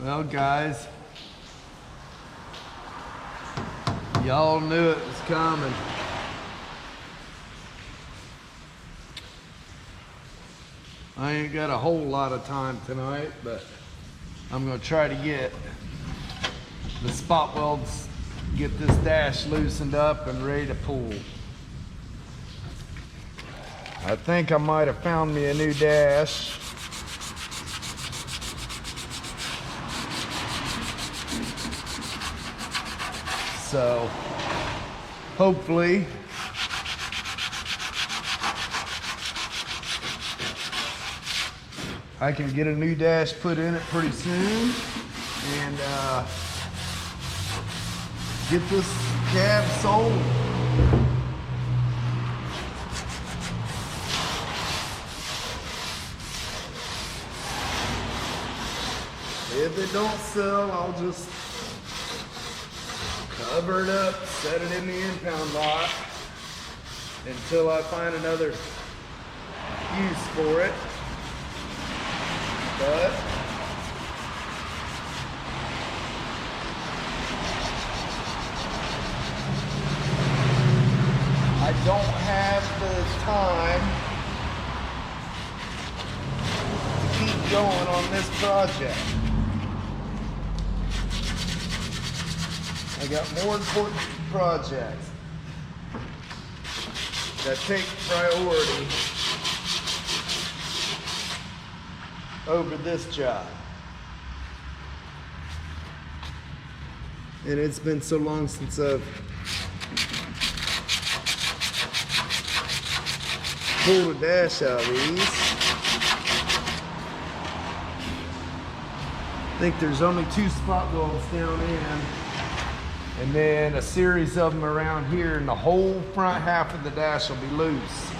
Well, guys, y'all knew it was coming. I ain't got a whole lot of time tonight, but I'm gonna try to get the spot welds, get this dash loosened up and ready to pull. I think I might have found me a new dash. So hopefully I can get a new dash put in it pretty soon and get this cab sold. If it don't sell, I'll just cover it up, set it in the impound lot until I find another use for it. But I don't have the time to keep going on this project. I got more important projects that take priority over this job. And it's been so long since I've pulled a dash out of these. I think there's only 2 spot welds down in, and then a series of them around here, and the whole front half of the dash will be loose.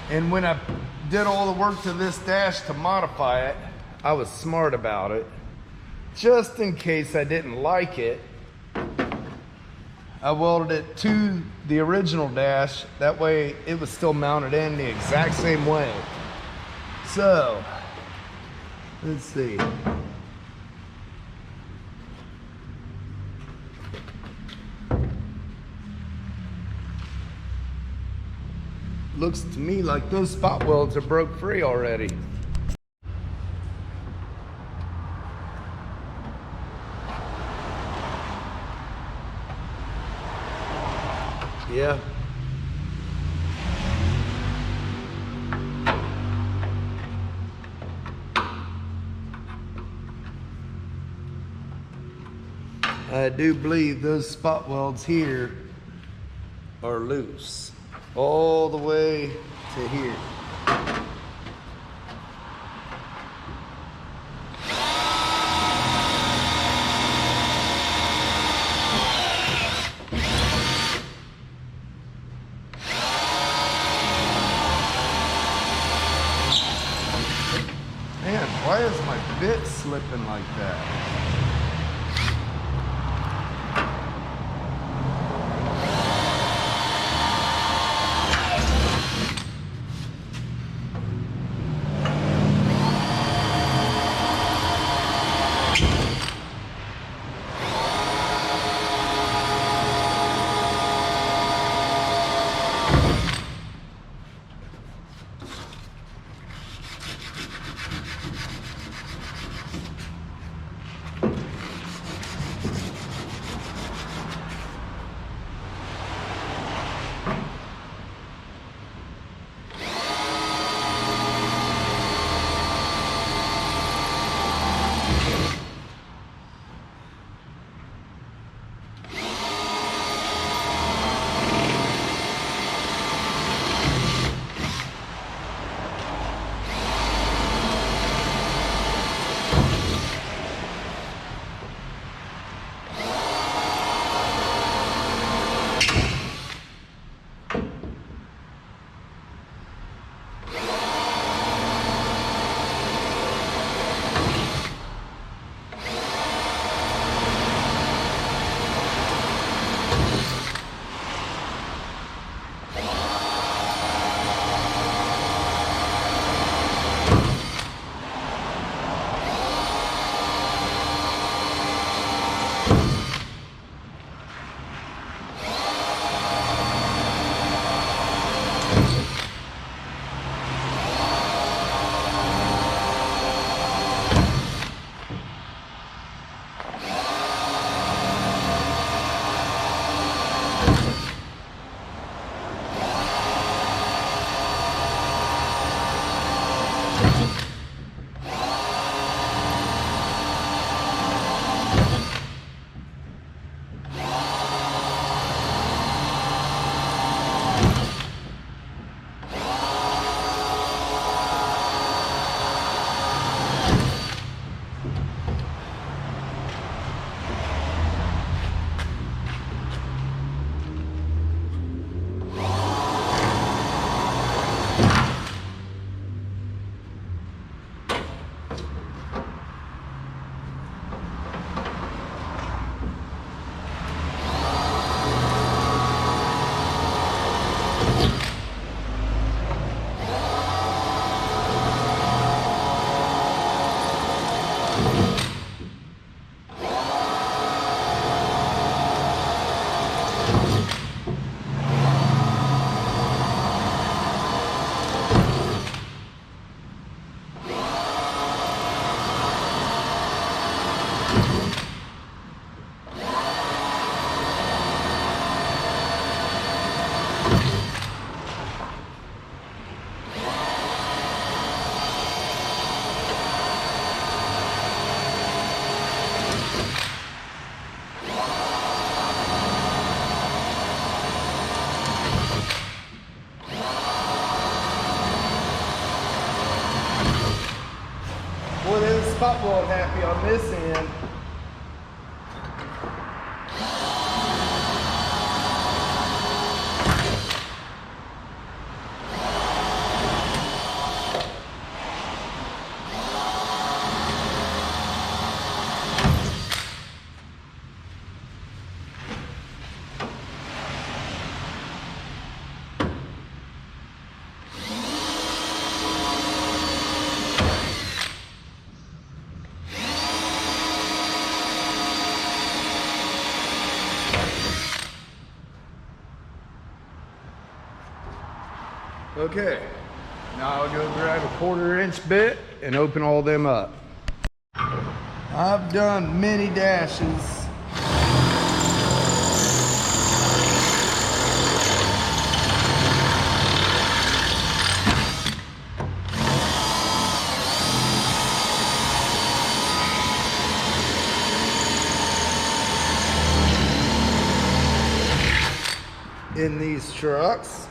And when I did all the work to this dash to modify it, I was smart about it. Just in case I didn't like it, I welded it to the original dash. That way it was still mounted in the exact same way. So, let's see. Looks to me like those spot welds are broke free already. Yeah. I do believe those spot welds here are loose all the way to here. Man, why is my bit slipping like that? spot weld happy on this end. Okay, now I'll go grab a 1/4 inch bit and open all them up. I've done many dashes. In these trucks.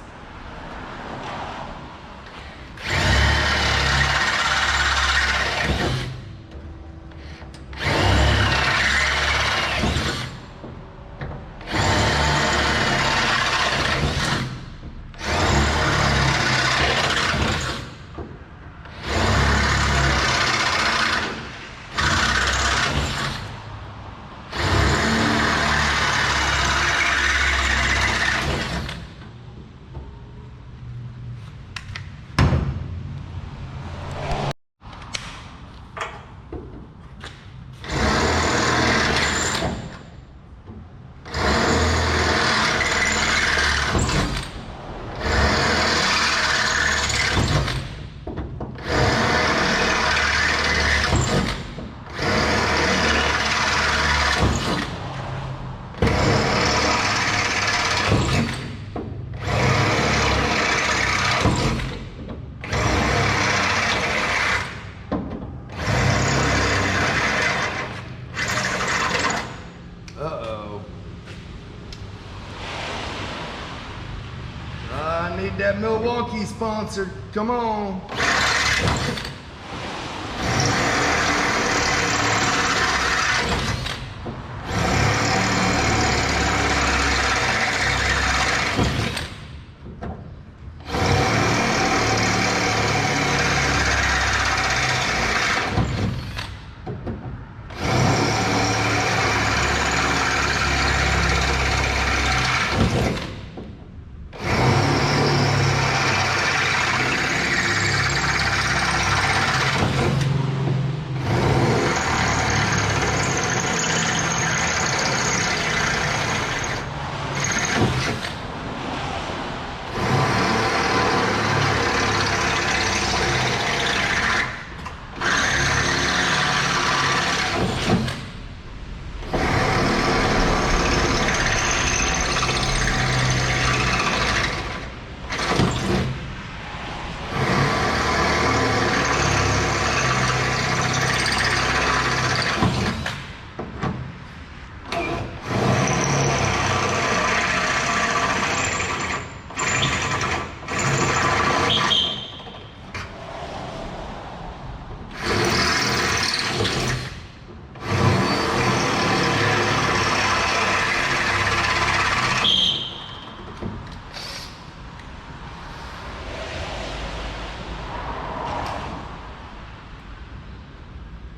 I need that Milwaukee sponsor. Come on.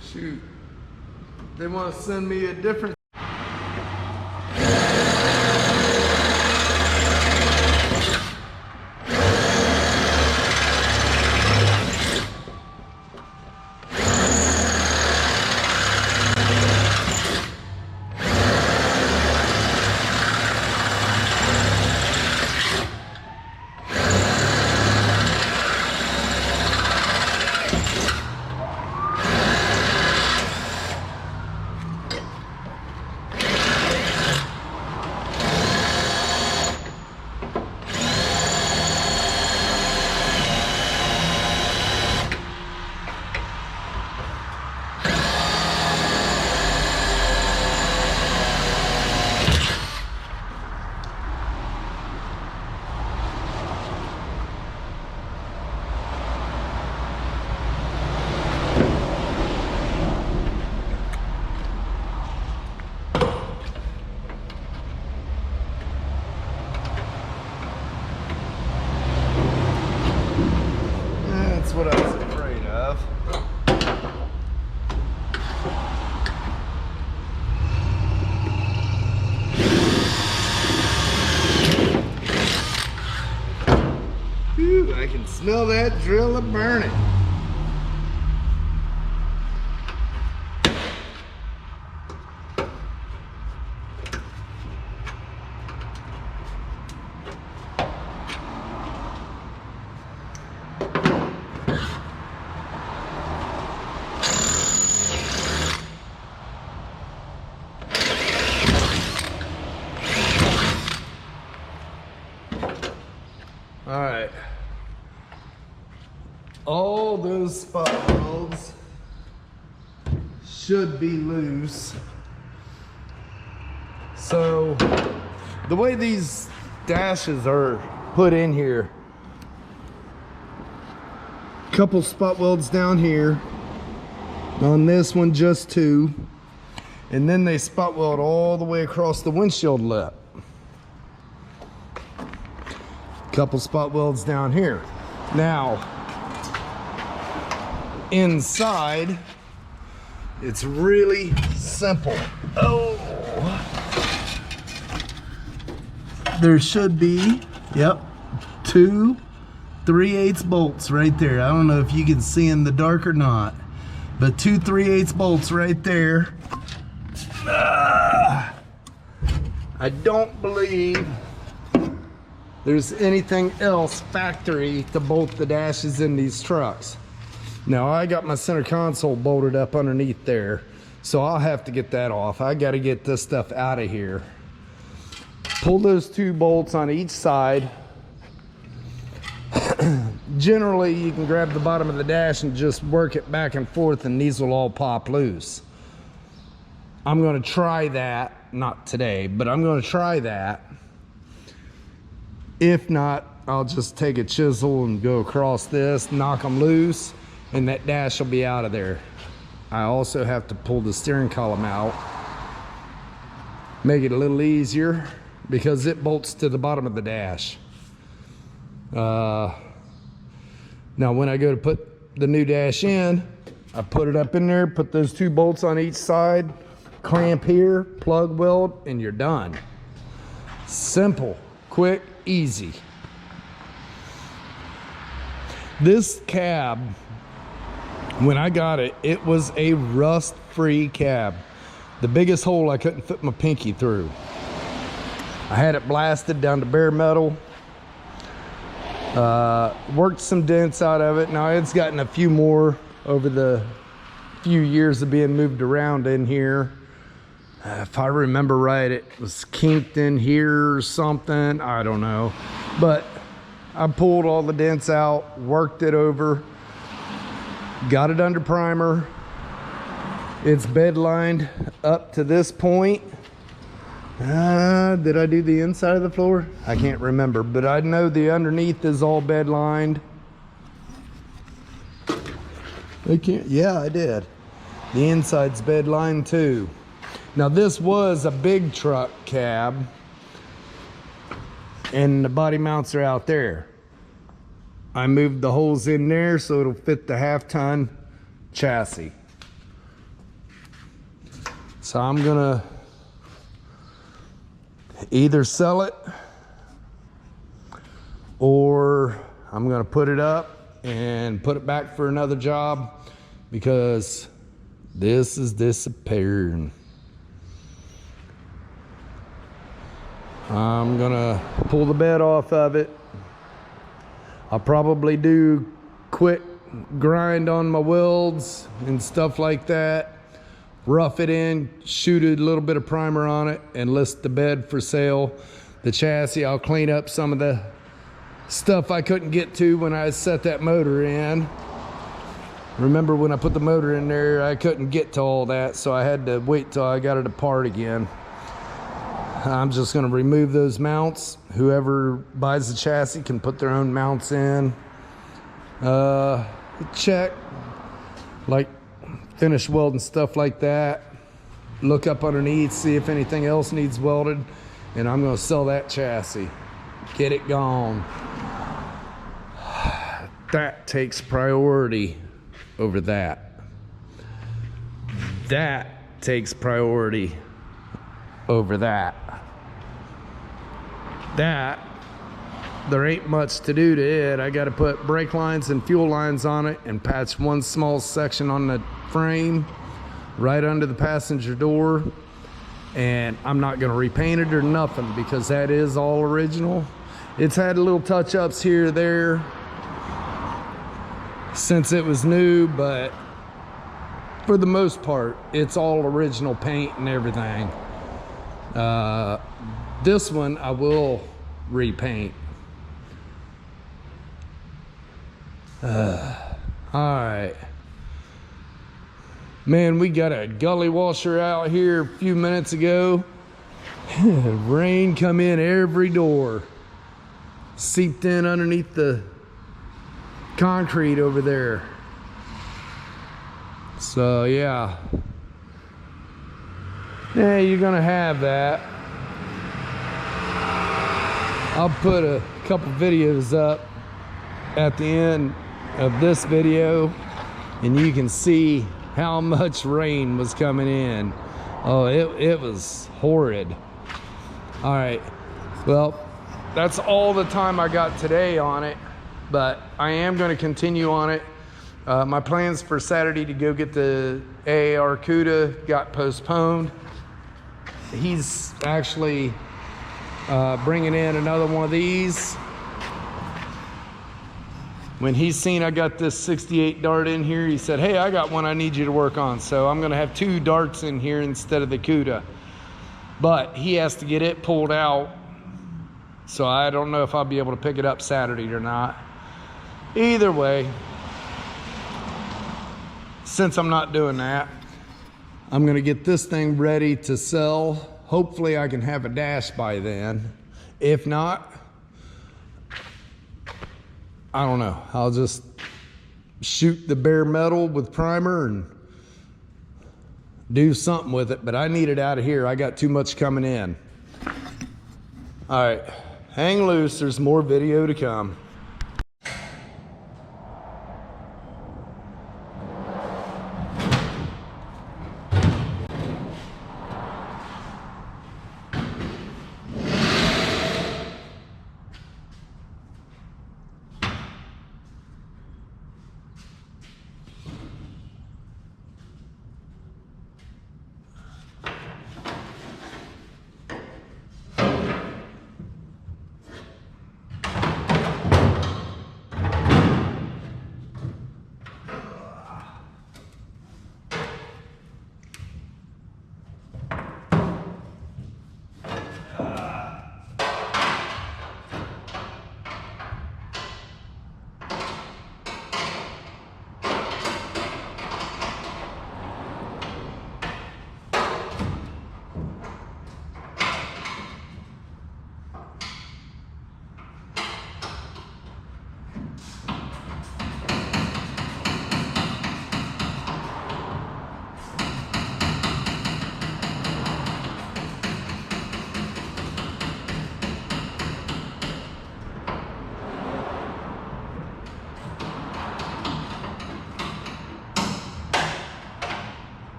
Shoot, they want to send me a different. what I was afraid of. Whew, I can smell that drill burning. All right, all those spot welds should be loose. So the way these dashes are put in here, couple spot welds down here, on this one just 2, and then they spot weld all the way across the windshield lip. Couple spot welds down here. Now inside it's really simple. Oh, there should be, yep, 2 3/8 bolts right there. I don't know if you can see in the dark or not, but 2 3/8 bolts right there. I don't believe there's anything else factory to bolt the dashes in these trucks. Now I got my center console bolted up underneath there, so I'll have to get that off. I got to get this stuff out of here. Pull those 2 bolts on each side. Generally you can grab the bottom of the dash and just work it back and forth and these will all pop loose. I'm going to try that, not today, but I'm going to try that. If not, I'll just take a chisel and go across this, knock them loose, and that dash will be out of there. I also have to pull the steering column out, make it a little easier because it bolts to the bottom of the dash. Now when I go to put the new dash in, I put it up in there, put those 2 bolts on each side, clamp here, plug weld, and you're done. Simple, quick, easy. This cab, when I got it, it was a rust-free cab. The biggest hole I couldn't fit my pinky through. I had it blasted down to bare metal. Worked some dents out of it. Now it's gotten a few more over the few years of being moved around in here. If I remember right, it was kinked in here or something, I don't know. But I pulled all the dents out, worked it over, got it under primer. It's bed lined up to this point. Did I do the inside of the floor? I can't remember, but I know the underneath is all bed lined. Yeah, I did. The inside's bed lined too. Now this was a big truck cab and the body mounts are out there. I moved the holes in there so it'll fit the 1/2-ton chassis. So I'm gonna either sell it or I'm gonna put it up and put it back for another job because this is disappearing. I'm gonna pull the bed off of it. I'll probably do quick grind on my welds and stuff like that, rough it in, shoot a little bit of primer on it, and list the bed for sale. The chassis, I'll clean up some of the stuff I couldn't get to when I set that motor in. Remember when I put the motor in there, I couldn't get to all that, so I had to wait till I got it apart again. I'm just gonna remove those mounts. Whoever buys the chassis can put their own mounts in. Check, like finish welding stuff like that. Look up underneath, see if anything else needs welded, and I'm gonna sell that chassis. Get it gone. that takes priority over that. That takes priority over that. That, there ain't much to do to it. I got to put brake lines and fuel lines on it and patch one small section on the frame right under the passenger door. And I'm not going to repaint it or nothing because that is all original. It's had a little touch-ups here or there since it was new, but for the most part, it's all original paint and everything. This one I will repaint. All right. Man, we got a gully washer out here a few minutes ago. Rain come in every door. Seeped in underneath the concrete over there. So yeah. Yeah, you're gonna have that. I'll put a couple videos up at the end of this video and you can see how much rain was coming in. Oh, it was horrid. All right, well, that's all the time I got today on it, but I am going to continue on it. My plans for Saturday to go get the AAR CUDA got postponed. He's actually bringing in another one of these. When he's seen I got this 68 dart in here, he said, hey, I got one I need you to work on. So I'm gonna have 2 darts in here instead of the CUDA. But he has to get it pulled out. So I don't know if I'll be able to pick it up Saturday or not. Either way, since I'm not doing that, I'm gonna get this thing ready to sell. Hopefully I can have a dash by then. If not, I don't know. I'll just shoot the bare metal with primer and do something with it, but I need it out of here. I got too much coming in. All right, hang loose. There's more video to come.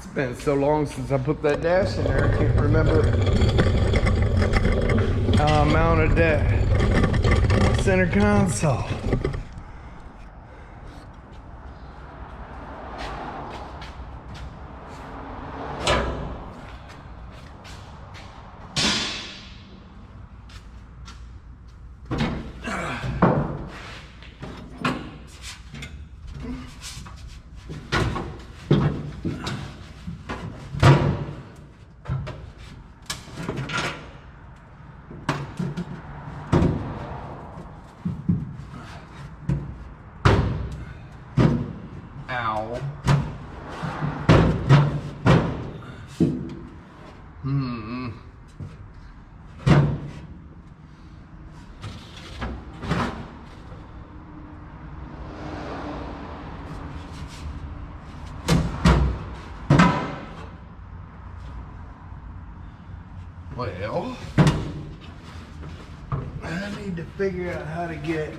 It's been so long since I put that dash in there, I can't remember how I mounted that center console. Ow. Well, I need to figure out how to get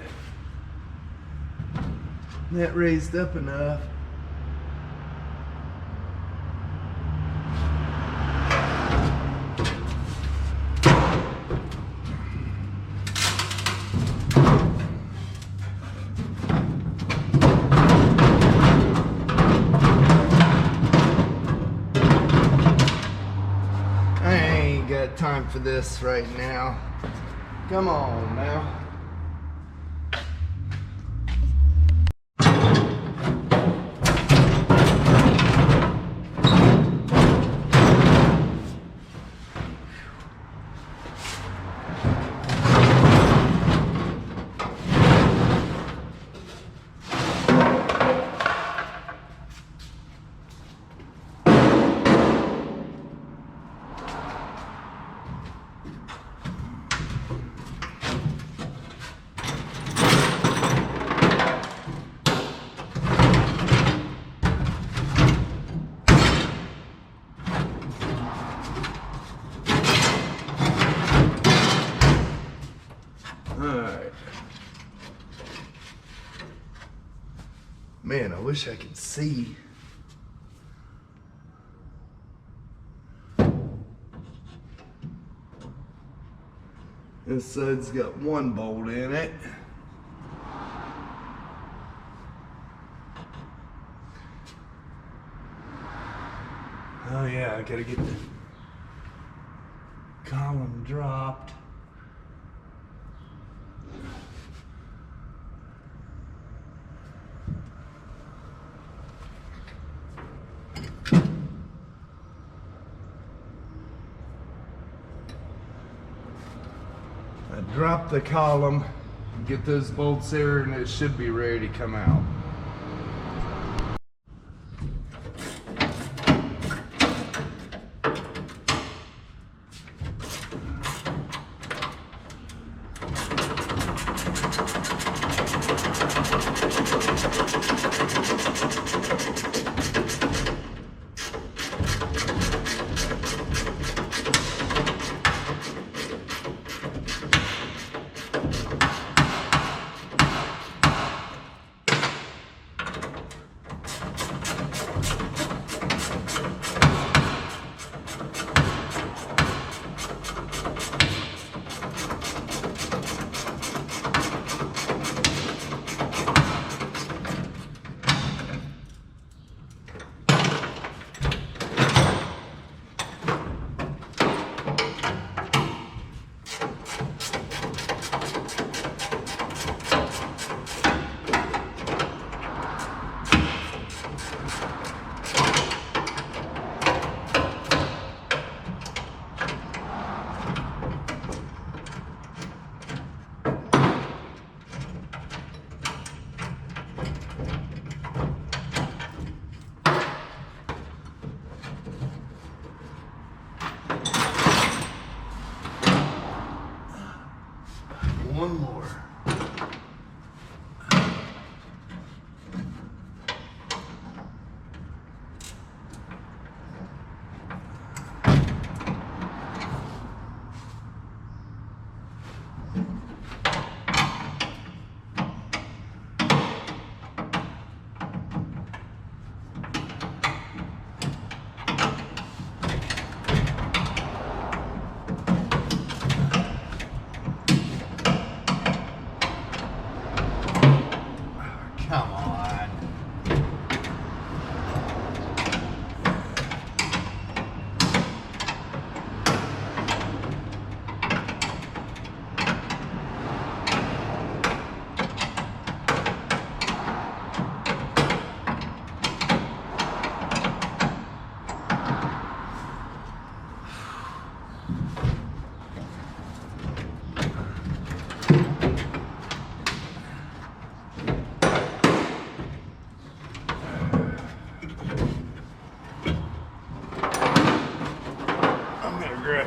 that raised up enough. I ain't got time for this right now. Come on now. Alright. Man, I wish I could see. This side's got one bolt in it. Oh yeah, I gotta get the column dropped. I drop the column, get those bolts there, and it should be ready to come out.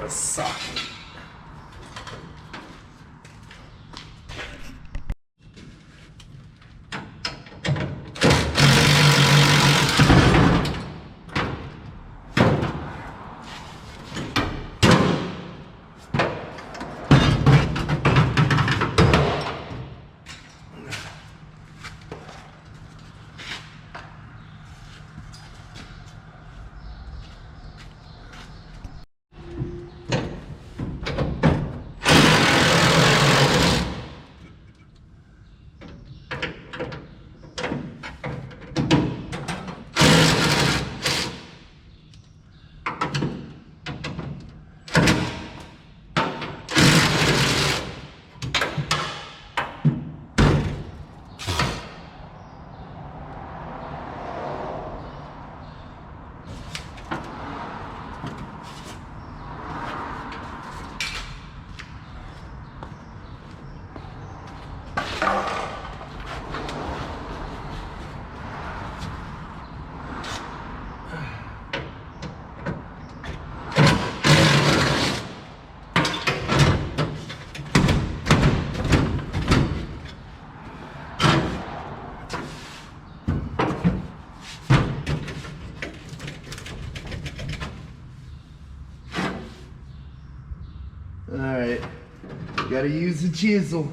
a socket. All right, gotta use the chisel.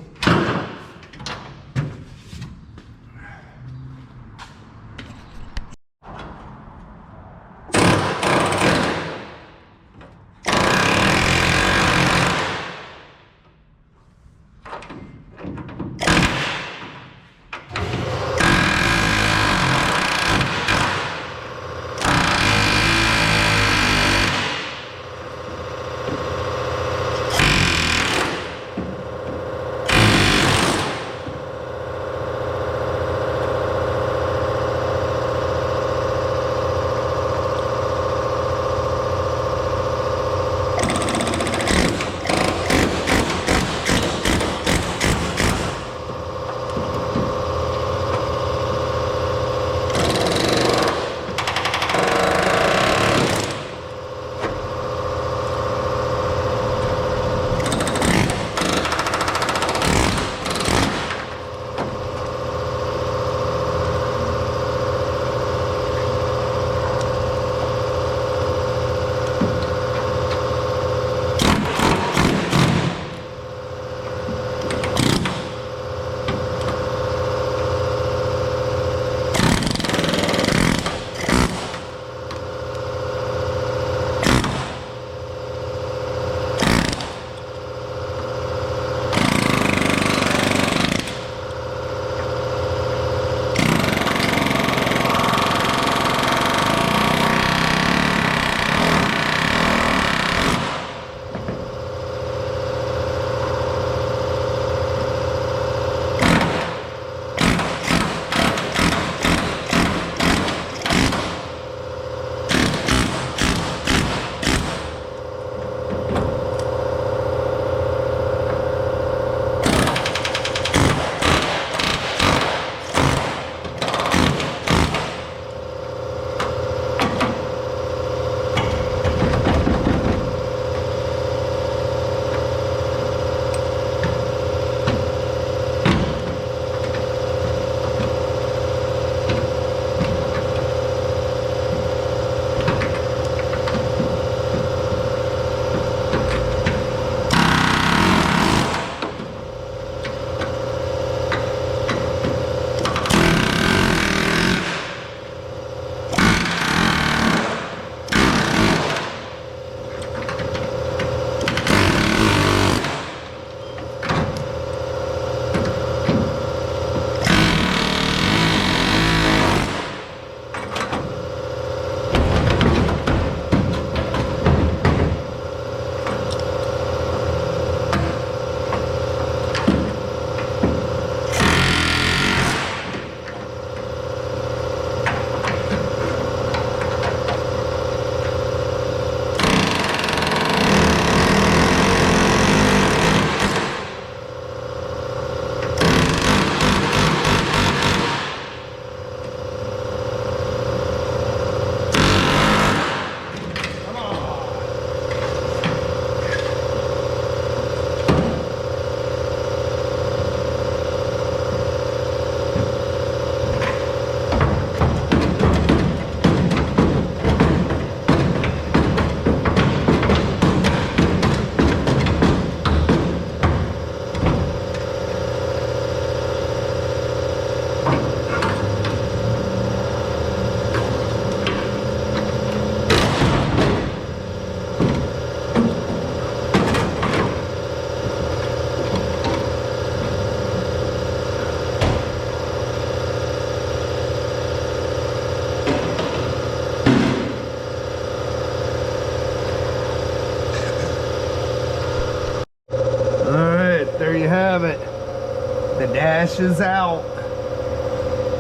dash is out.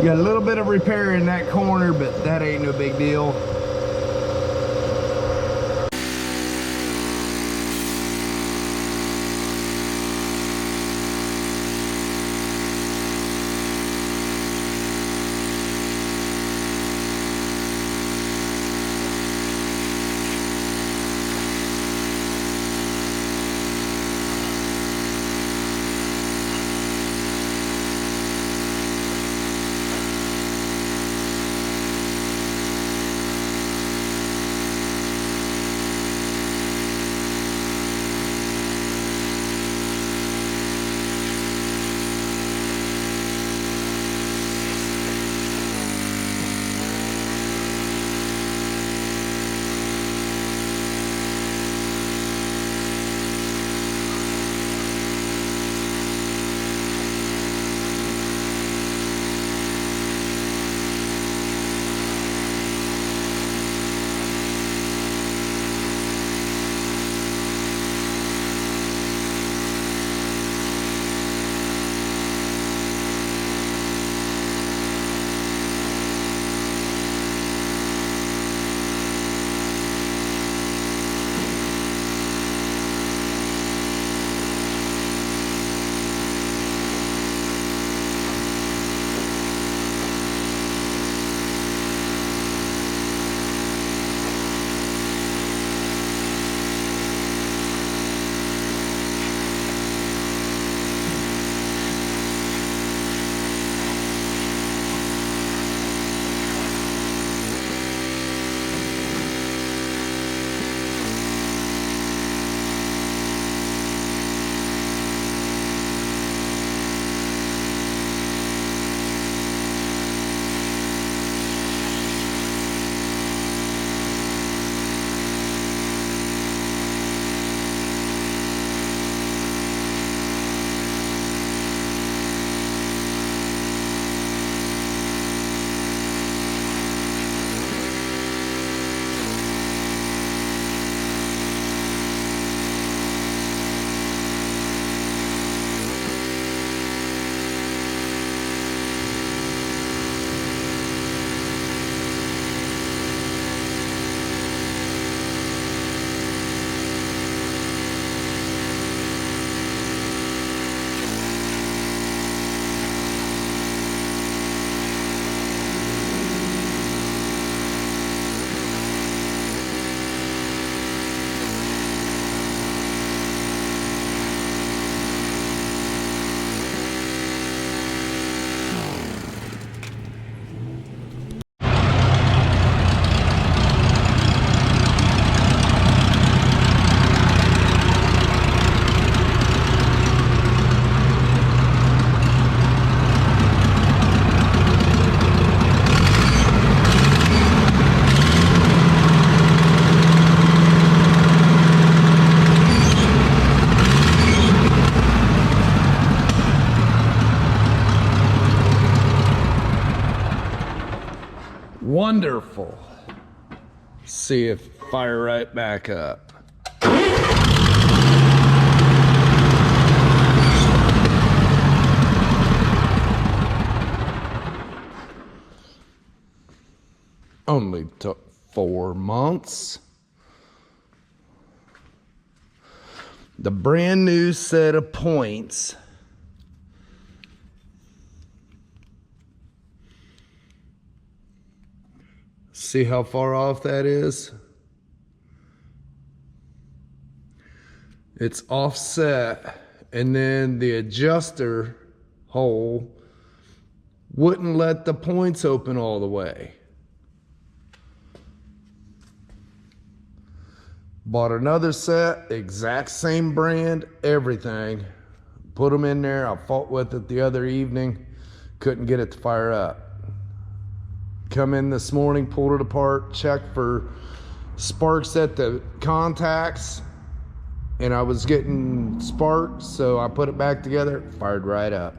Got a little bit of repair in that corner, but that ain't no big deal. Wonderful. See if fire right back up. Only took 4 months. The brand new set of points. See how far off that is? It's offset, and then the adjuster hole wouldn't let the points open all the way. Bought another set, exact same brand, everything. Put them in there. I fought with it the other evening. Couldn't get it to fire up. Come in this morning, pulled it apart, checked for sparks at the contacts, and I was getting sparks, so I put it back together, fired right up.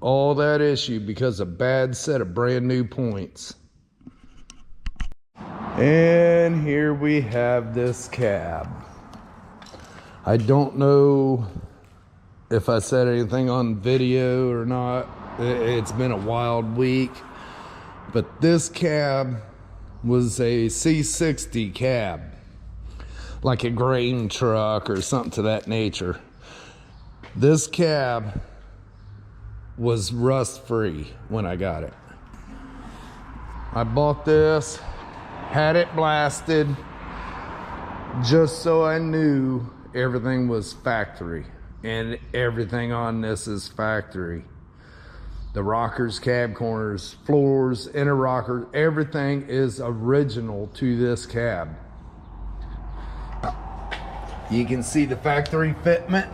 All that issue because of a bad set of brand new points. And here we have this cab. I don't know if I said anything on video or not. It's been a wild week. But this cab was a C60 cab, like a grain truck or something to that nature. This cab was rust free when I got it. I bought this, had it blasted, just so I knew everything was factory, and everything on this is factory. The rockers, cab corners, floors, inner rocker, everything is original to this cab. You can see the factory fitment.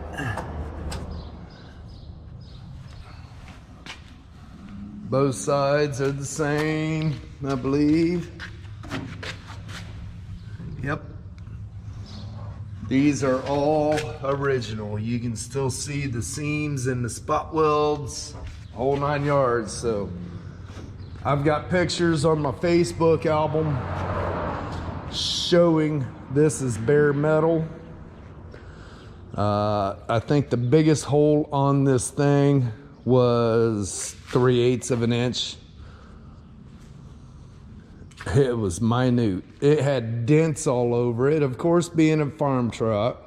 Both sides are the same, I believe. Yep. These are all original. You can still see the seams and the spot welds, whole 9 yards. So I've got pictures on my Facebook album showing this is bare metal. I think the biggest hole on this thing was 3/8 of an inch. It was minute. It had dents all over it. Of course, being a farm truck,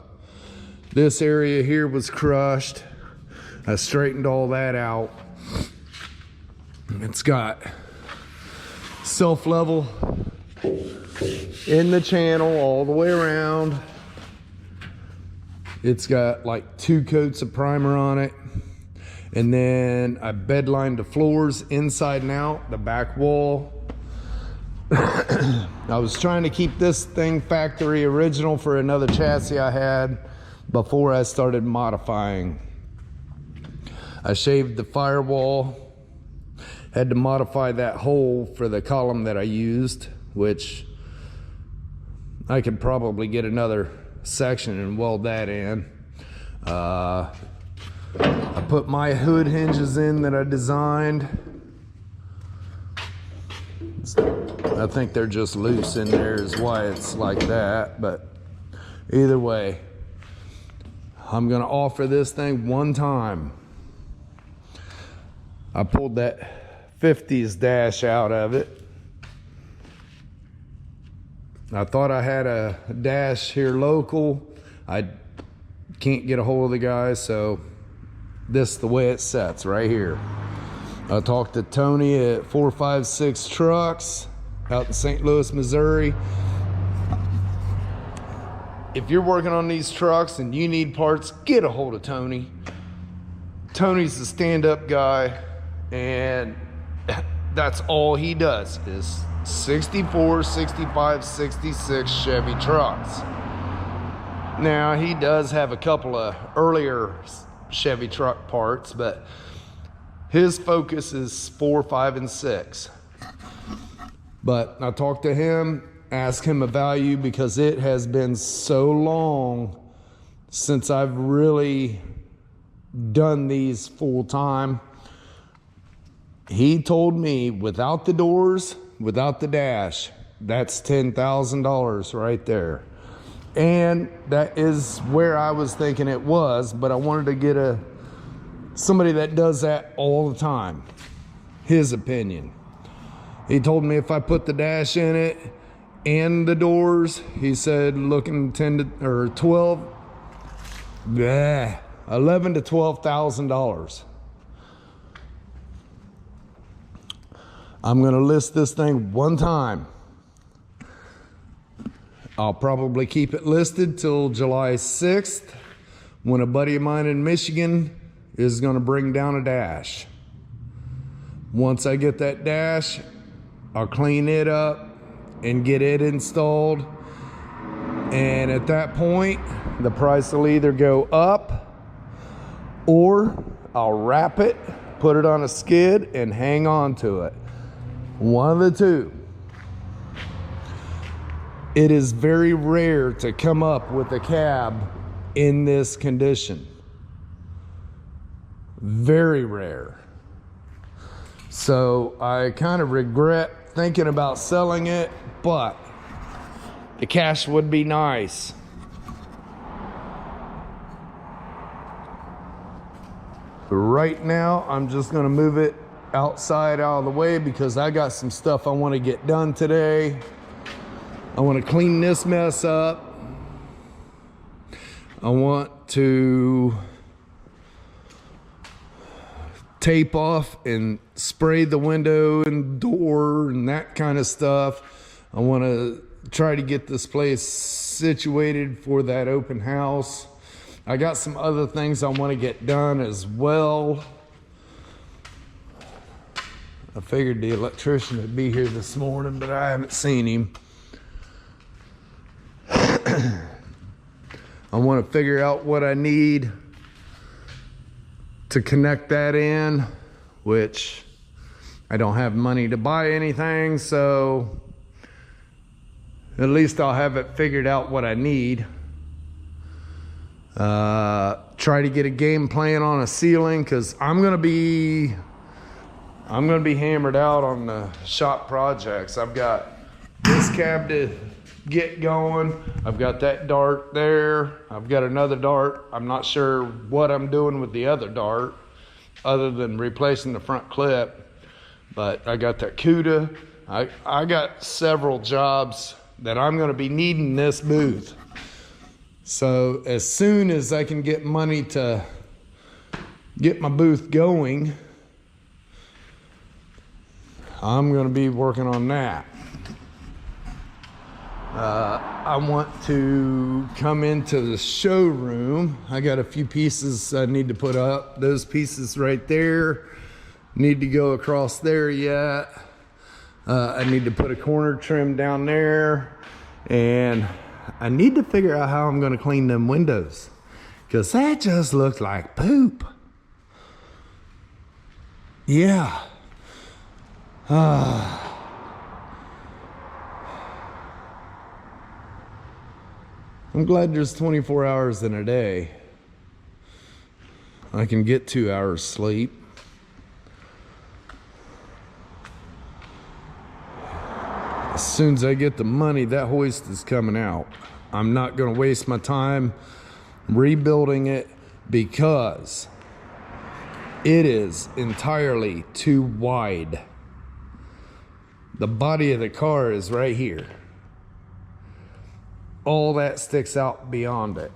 this area here was crushed. I straightened all that out. It's got self-level in the channel all the way around. It's got like 2 coats of primer on it. And then I bed lined the floors inside and out, the back wall. I was trying to keep this thing factory original for another chassis I had before I started modifying. I shaved the firewall, had to modify that hole for the column that I used, which I could probably get another section and weld that in. I put my hood hinges in that I designed. I think they're just loose in there is why it's like that, but either way, I'm gonna offer this thing one time. I pulled that 50s dash out of it. I thought I had a dash here local. I can't get a hold of the guy, so this is the way it sets right here. I talked to Tony at 456 Trucks out in St. Louis, Missouri. If you're working on these trucks and you need parts, get a hold of Tony. Tony's the stand-up guy, and that's all he does is 64, 65, 66 Chevy trucks. Now, he does have a couple of earlier Chevy truck parts, but his focus is 4, 5, and 6. But I talked to him, asked him a value because it has been so long since I've really done these full time. He told me without the doors, without the dash, that's $10,000 right there. And that is where I was thinking it was, but I wanted to get somebody that does that all the time. His opinion. He told me if I put the dash in it and the doors, he said looking 10 to or 12, $11,000 to $12,000. I'm gonna list this thing one time. I'll probably keep it listed till July 6th when a buddy of mine in Michigan is gonna bring down a dash. Once I get that dash, I'll clean it up and get it installed. And at that point, the price will either go up or I'll wrap it, put it on a skid and hang on to it. One of the two. It is very rare to come up with a cab in this condition. Very rare. So I kind of regret thinking about selling it, but the cash would be nice. But right now, I'm just gonna move it outside out of the way because I got some stuff I wanna get done today. I wanna clean this mess up. I want to tape off and spray the window and door and that kind of stuff. I want to try to get this place situated for that open house. I got some other things I want to get done as well. I figured the electrician would be here this morning, but I haven't seen him. I want to figure out what I need to connect that in, which I don't have money to buy anything, so at least I'll have it figured out what I need. Try to get a game plan on a ceiling, because I'm gonna be hammered out on the shop projects. I've got this cab to get going. I've got that dart there. I've got another dart. I'm not sure what I'm doing with the other dart other than replacing the front clip, but I got that CUDA. I got several jobs that I'm going to be needing this booth. So as soon as I can get money to get my booth going, I'm going to be working on that. I want to come into the showroom. I got a few pieces I need to put up. Those pieces right there need to go across there yet. I need to put a corner trim down there, and I need to figure out how I'm going to clean them windows, because that just looks like poop. Yeah. I'm glad there's 24 hours in a day. I can get 2 hours sleep. As soon as I get the money, that hoist is coming out. I'm not going to waste my time rebuilding it, because it is entirely too wide. The body of the car is right here. All that sticks out beyond it.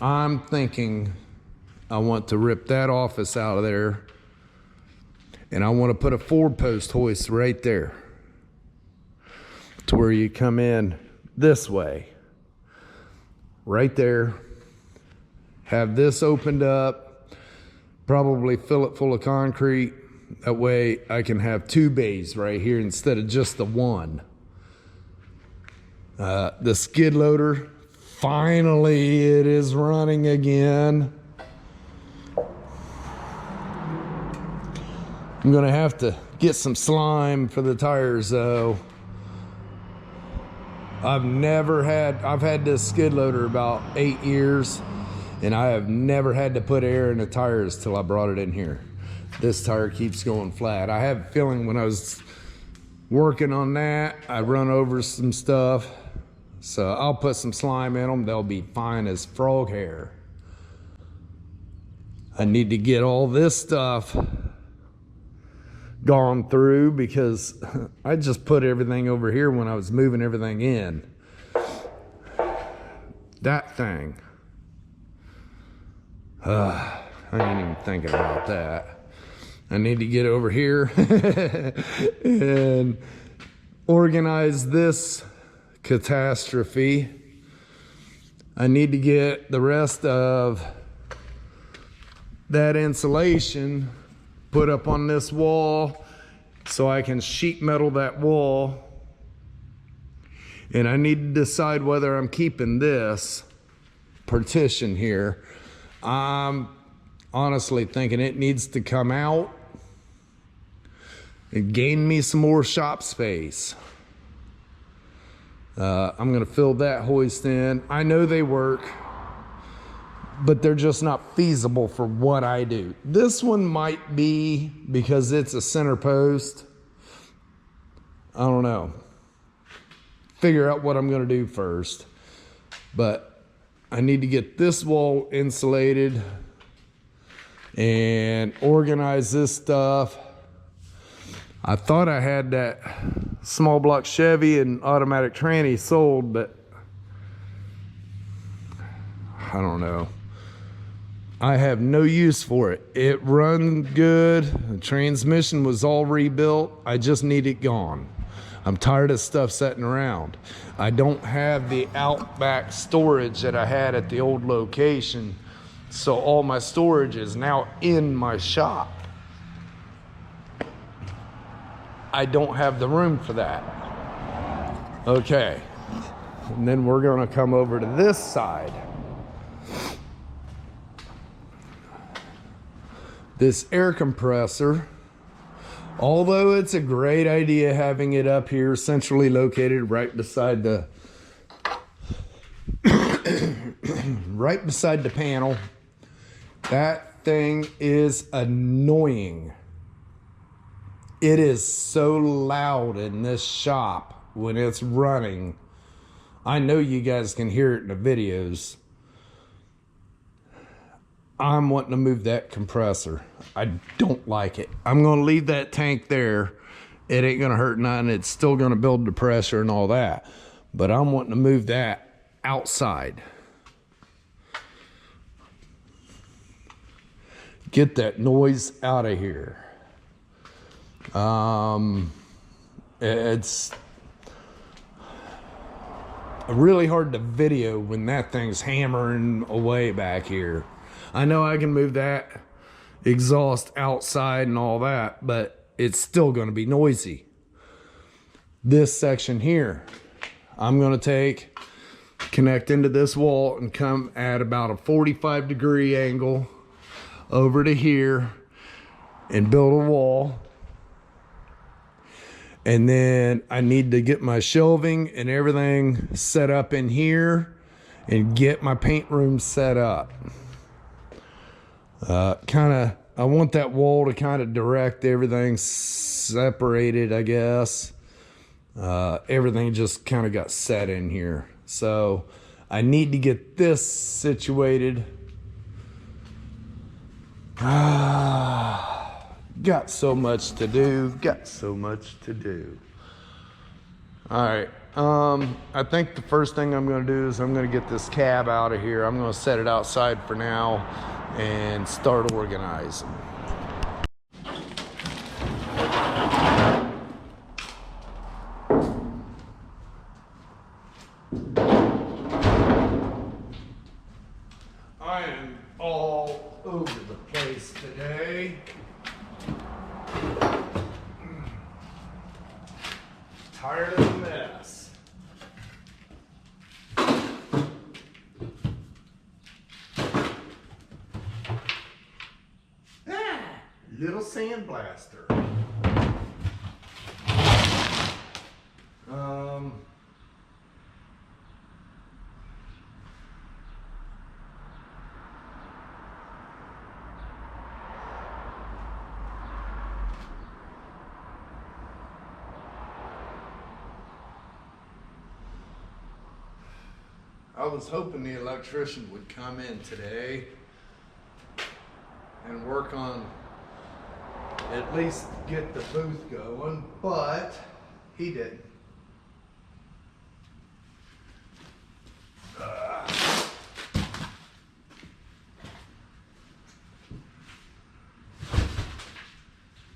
I'm thinking I want to rip that office out of there, and I want to put a 4-post hoist right there to where you come in this way, right there, have this opened up, probably fill it full of concrete. That way I can have 2 bays right here instead of just the one. The skid loader, finally it is running again. I'm gonna have to get some slime for the tires though. I've had this skid loader about 8 years, and I have never had to put air in the tires till I brought it in here. This tire keeps going flat. I have a feeling when I was working on that, I run over some stuff. So I'll put some slime in them. They'll be fine as frog hair. I need to get all this stuff gone through, because I just put everything over here when I was moving everything in. That thing. I ain't even thinking about that. I need to get over here and organize this catastrophe. I need to get the rest of that insulation put up on this wall so I can sheet metal that wall. And I need to decide whether I'm keeping this partition here. I'm honestly thinking it needs to come out and gain me some more shop space. I'm gonna fill that hoist in. I know they work, but they're just not feasible for what I do. This one might be, because it's a center post. I don't know. Figure out what I'm gonna do first. But I need to get this wall insulated. and organize this stuff. I thought I had that small block Chevy and automatic tranny sold, but I don't know. I have no use for it. It run good. The transmission was all rebuilt. I just need it gone. I'm tired of stuff sitting around. I don't have the outback storage that I had at the old location, so all my storage is now in my shop. I don't have the room for that. Okay, and then we're gonna come over to this side. This air compressor, although it's a great idea having it up here centrally located right beside the right beside the panel, that thing is annoying. It is so loud in this shop when it's running. I know you guys can hear it in the videos. I'm wanting to move that compressor. I don't like it. I'm gonna leave that tank there. It ain't gonna hurt nothing. It's still gonna build the pressure and all that. But I'm wanting to move that outside. Get that noise out of here. It's really hard to video when that thing's hammering away back here. I know I can move that exhaust outside and all that, but it's still going to be noisy. This section here, I'm going to connect into this wall and come at about a 45-degree angle over to here and build a wall. And then I need to get my shelving and everything set up in here and get my paint room set up. I want that wall to kind of direct everything separated, I guess. Everything just kind of got set in here. So I need to get this situated. Got so much to do. All right. I think the first thing I'm going to do is I'm going to get this cab out of here. I'm going to set it outside for now and start organizing. I am all over the place today. Tired of the mess. Little sandblaster. I was hoping the electrician would come in today and work on at least get the booth going, but he didn't.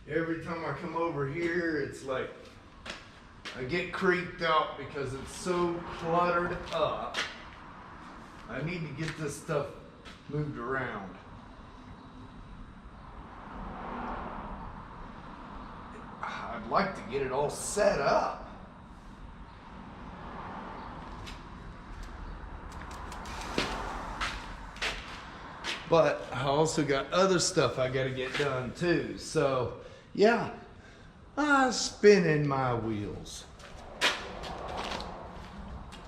Every time I come over here, it's like I get creeped out because it's so cluttered up. I need to get this stuff moved around. I'd like to get it all set up. But I also got other stuff I gotta get done too. So yeah, I'm spinning my wheels.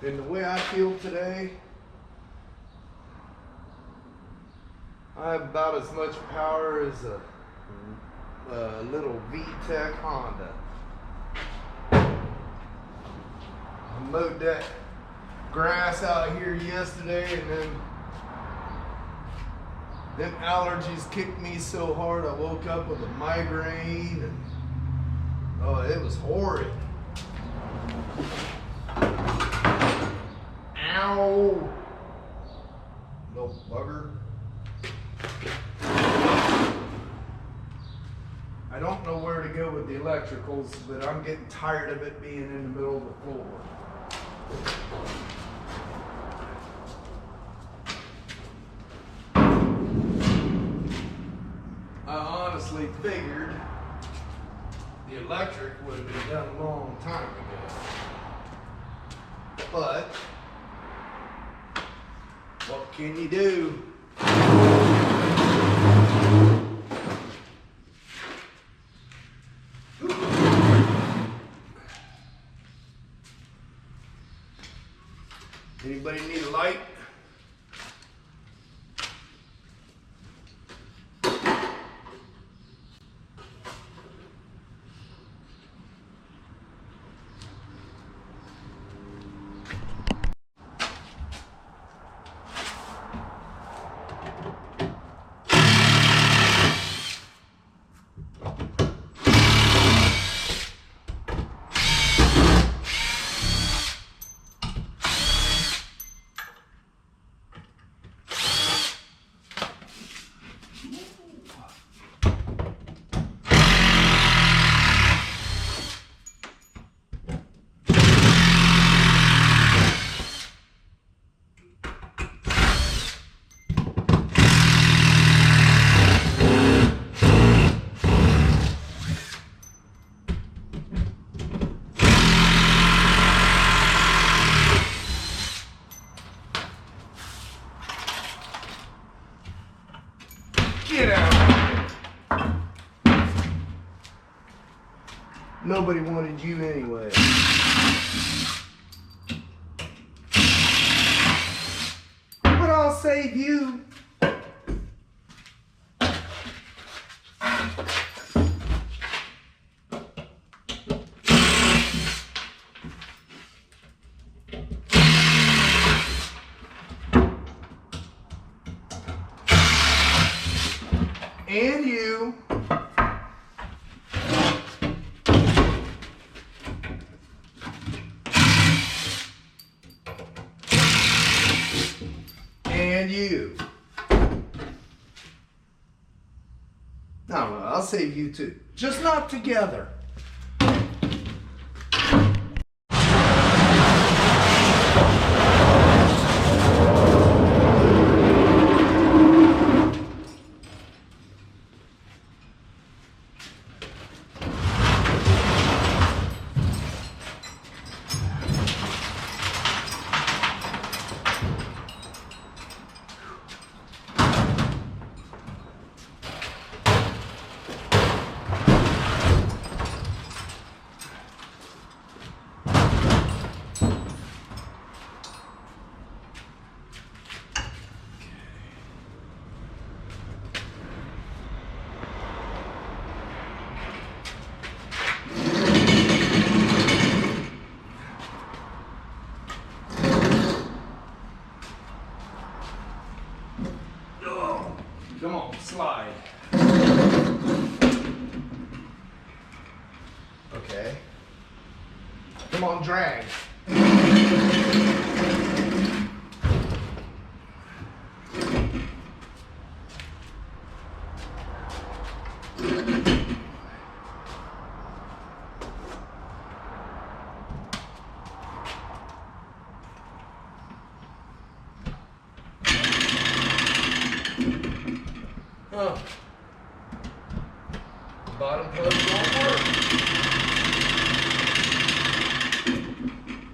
And the way I feel today, I have about as much power as a little VTEC Honda. I mowed that grass out here yesterday, and then Them allergies kicked me so hard I woke up with a migraine and oh, it was horrid. Ow! Little bugger. I don't know where to go with the electricals, but I'm getting tired of it being in the middle of the floor. I honestly figured the electric would have been done a long time ago. But what can you do? Anybody need a light? Get out of here. Nobody wanted you anyway. But I'll save you. And you. And you. No, I'll save you too. Just not together. Come on, slide. Okay. Come on, drag. Oh. Bottom plug won't work.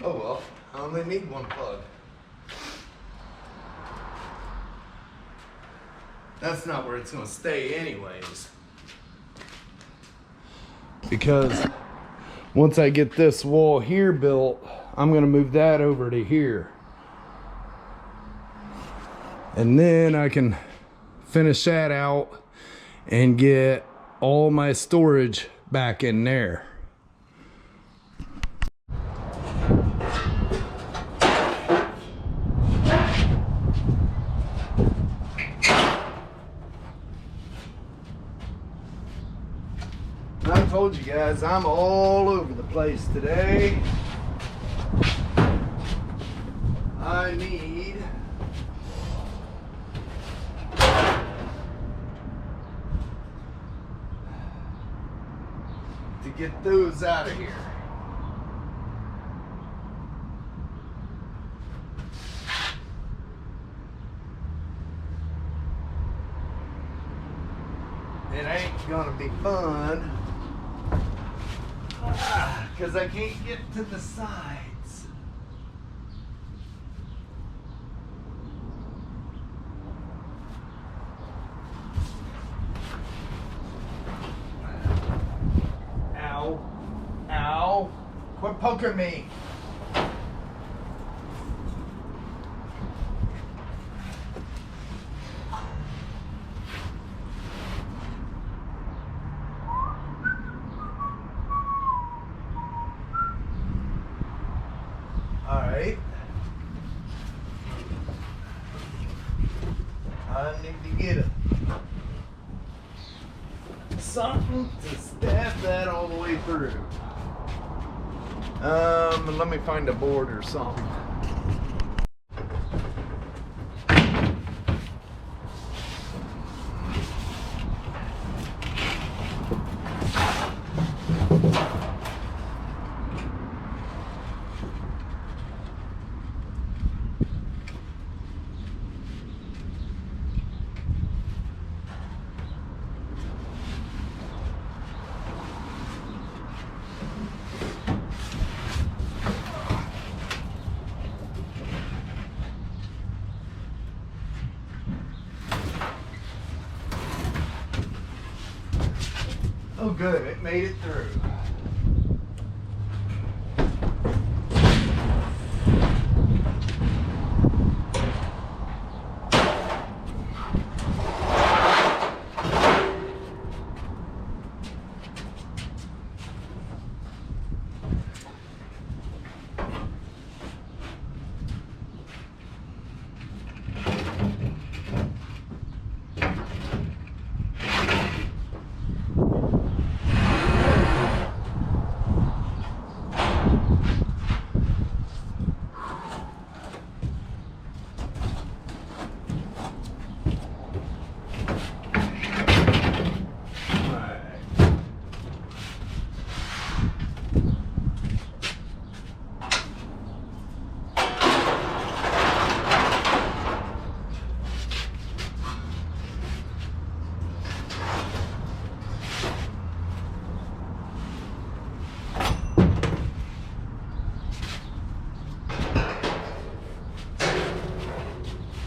Oh well, I only need one plug. That's not where it's going to stay anyways. Because once I get this wall here built, I'm going to move that over to here. And then I can finish that out and get all my storage back in there. told you guys, I'm all over the place today. I need to get those out of here. It ain't gonna be fun because I can't get to the sides. Ow. Ow. Quit poking me. Alright. I need to get something to stab that all the way through. Let me find a board or something. Oh good, it made it through.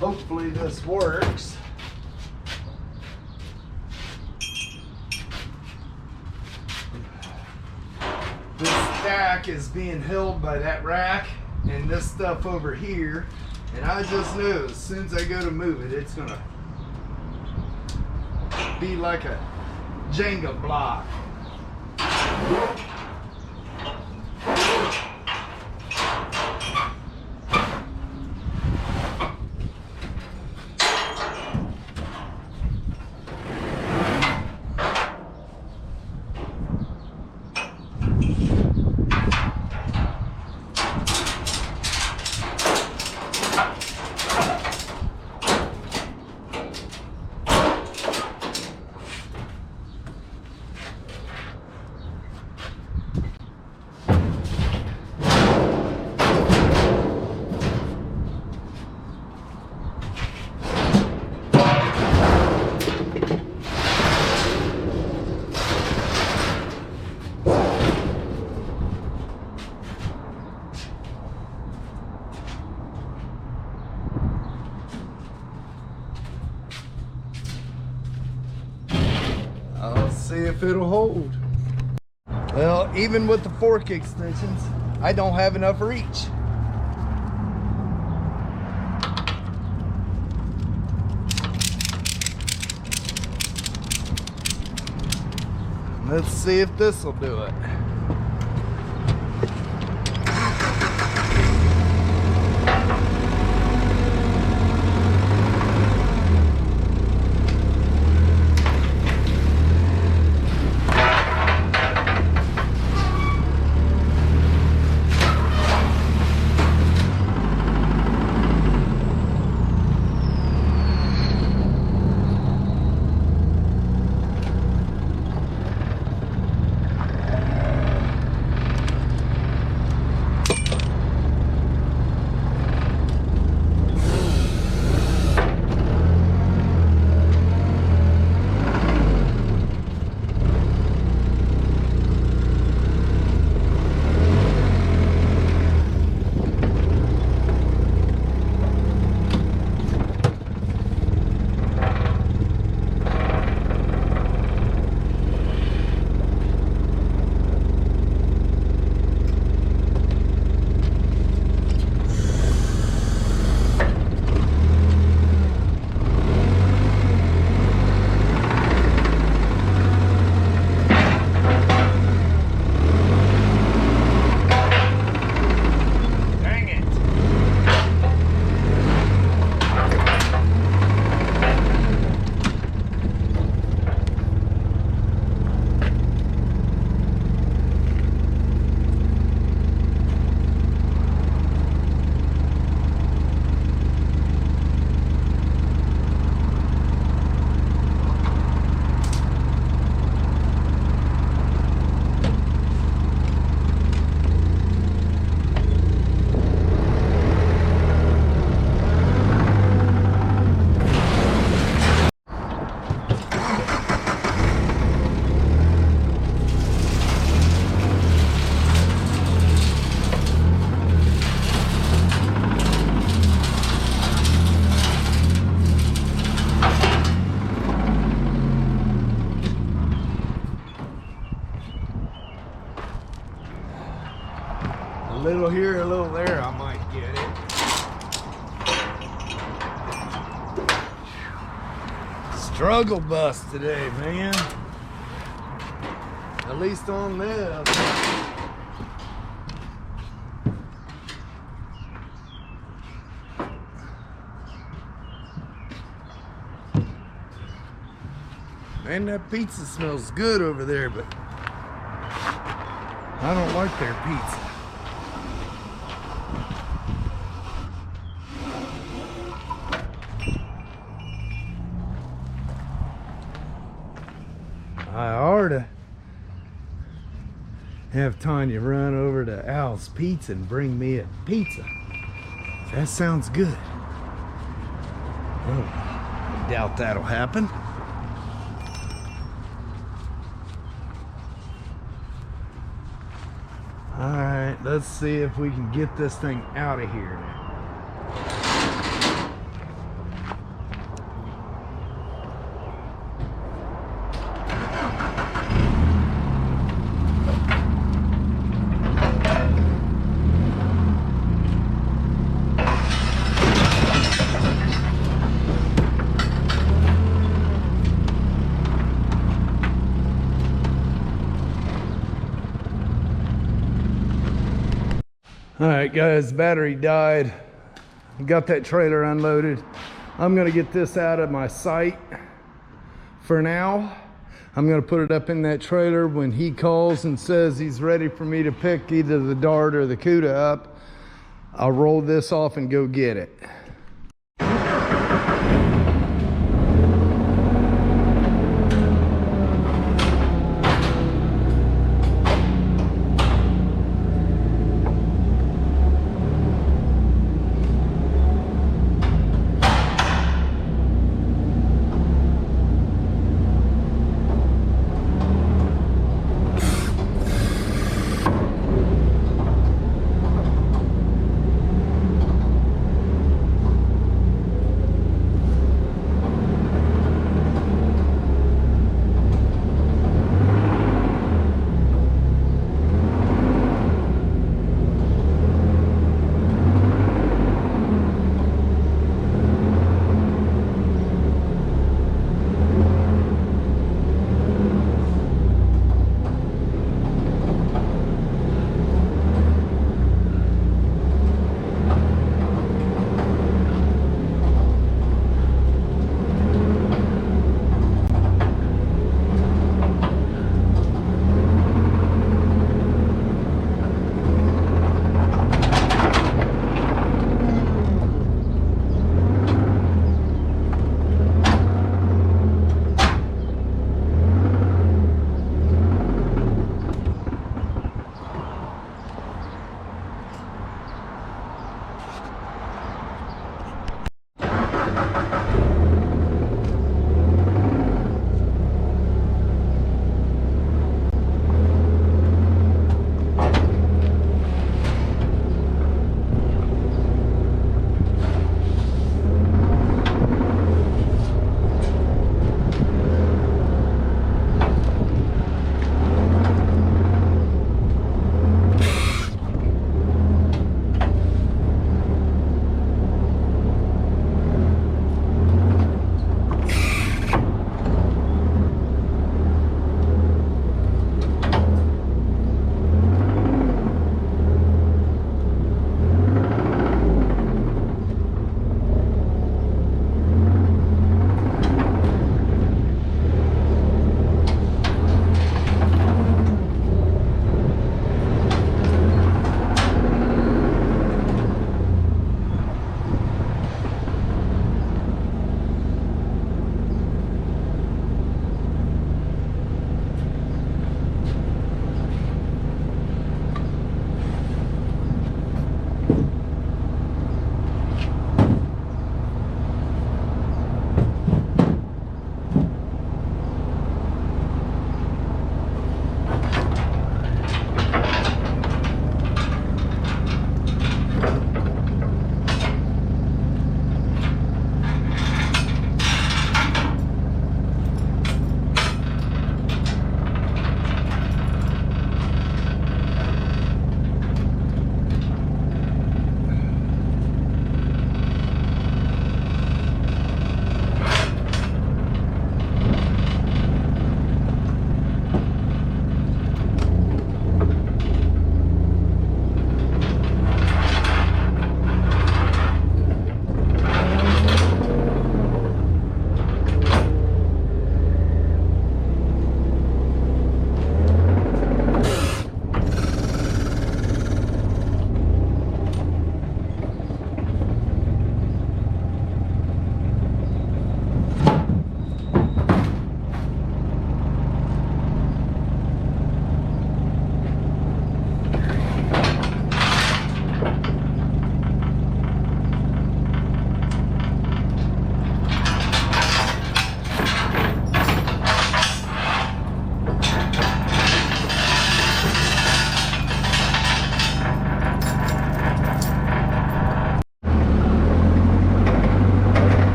Hopefully this works. This stack is being held by that rack and this stuff over here, and I just knew as soon as I go to move it, it's gonna be like a Jenga block. I'll see if it'll hold. Well, even with the fork extensions, I don't have enough reach. Let's see if this will do it. A little here, a little there, I might get it. Struggle bus today, man. At least on this. Man, that pizza smells good over there, but I don't like their pizza. I ought to have Tanya run over to Al's Pizza and bring me a pizza. That sounds good. Oh, I doubt that'll happen. All right, let's see if we can get this thing out of here now. All right, guys, battery died. Got that trailer unloaded. I'm gonna get this out of my sight for now. I'm gonna put it up in that trailer. When he calls and says he's ready for me to pick either the Dart or the Cuda up, I'll roll this off and go get it.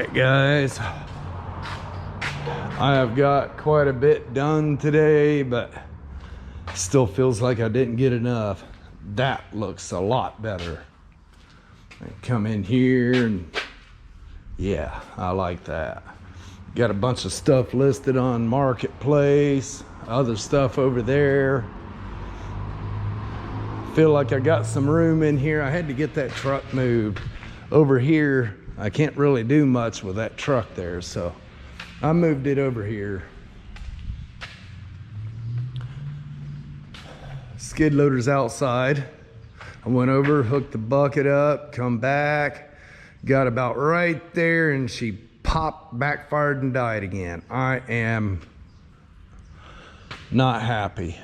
right, guys. I have got quite a bit done today, but still feels like I didn't get enough. That looks a lot better. I come in here and yeah, I like that. Got a bunch of stuff listed on Marketplace, other stuff over there. Feel like I got some room in here. I had to get that truck moved. Over here, I can't really do much with that truck there, so I moved it over here. Skid loader's outside. I went over, hooked the bucket up, come back, got about right there, and she popped, backfired, and died again. I am not happy.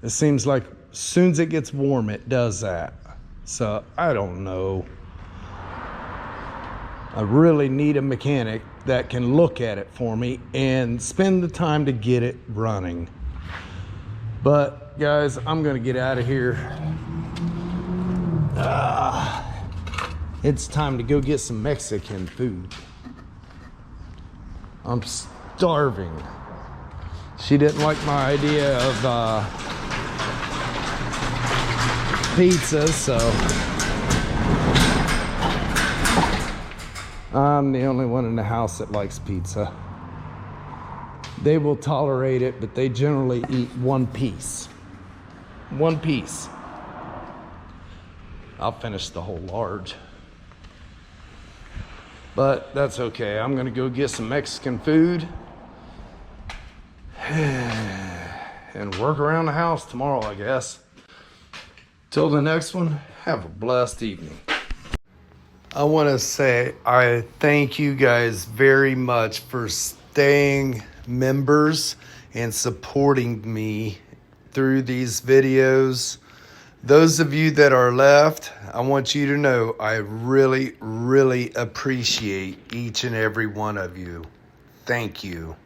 It seems like as soon as it gets warm, it does that. So I don't know. I really need a mechanic that can look at it for me and spend the time to get it running. But guys, I'm gonna get out of here. It's time to go get some Mexican food. I'm starving. She didn't like my idea of pizza, so I'm the only one in the house that likes pizza. They will tolerate it, but they generally eat one piece. One piece. I'll finish the whole large. But that's okay. I'm gonna go get some Mexican food and work around the house tomorrow, I guess. Till the next one, have a blessed evening. I want to say I thank you guys very much for staying members and supporting me through these videos. Those of you that are left, I want you to know I really, really appreciate each and every one of you. Thank you.